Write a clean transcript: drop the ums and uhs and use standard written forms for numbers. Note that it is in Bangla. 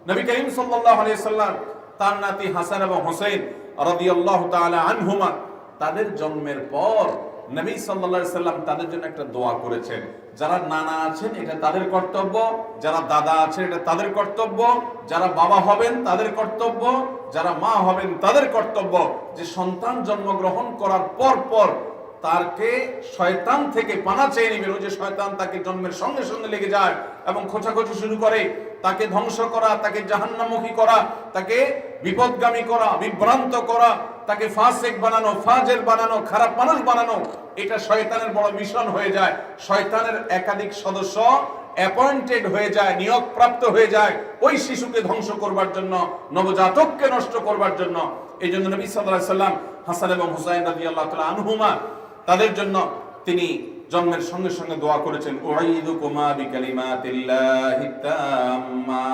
নবী করিম সাল্লাল্লাহু আলাইহি সাল্লাম তার নাতি হাসান এবং হুসাইন রাদিয়াল্লাহু তাআলা আনহুমা তাদের জন্মের পর নবী সাল্লাল্লাহু আলাইহি সাল্লাম তাদের জন্য একটা দোয়া করেছেন। যারা নানা আছেন এটা তাদের কর্তব্য, যারা দাদা আছেন এটা তাদের কর্তব্য, যারা বাবা হবেন তাদের কর্তব্য, যারা মা হবেন তাদের কর্তব্য যে সন্তান জন্মগ্রহণ করার পর তাকে শয়তান থেকে পানা চেয়ে নেবেন। ওই যে শয়তান তাকে জন্মের সঙ্গে সঙ্গে লেগে যায় এবং খোঁচাখোঁচি শুরু করে, তাকে ধ্বংস করা, তাকে জাহান্নামুখী করা, তাকে বিপদগামী করা, বিভ্রান্ত করা, তাকে ফাসিক বানানো, ফাজের বানানো, খারাপ মানুষ বানানো, এটা শয়তানের বড় মিশন হয়ে যায়। শয়তানের একাধিক সদস্য অ্যাপয়েন্টেড হয়ে যায়, নিয়োগপ্রাপ্ত হয়ে যায় ওই শিশুকে ধ্বংস করবার জন্য, নবজাতককে নষ্ট করবার জন্য। এই জন্য নবী সাল্লাল্লাহু আলাইহি সাল্লাম হাসান এবং হুসাইন রাদিয়াল্লাহু তাআলা আনহুমা তাদের জন্য তিনি জন্মের সঙ্গে সঙ্গে দোয়া করেছেন, উঈদুকুমা বিকালিমাতিল্লাহি তাম্মা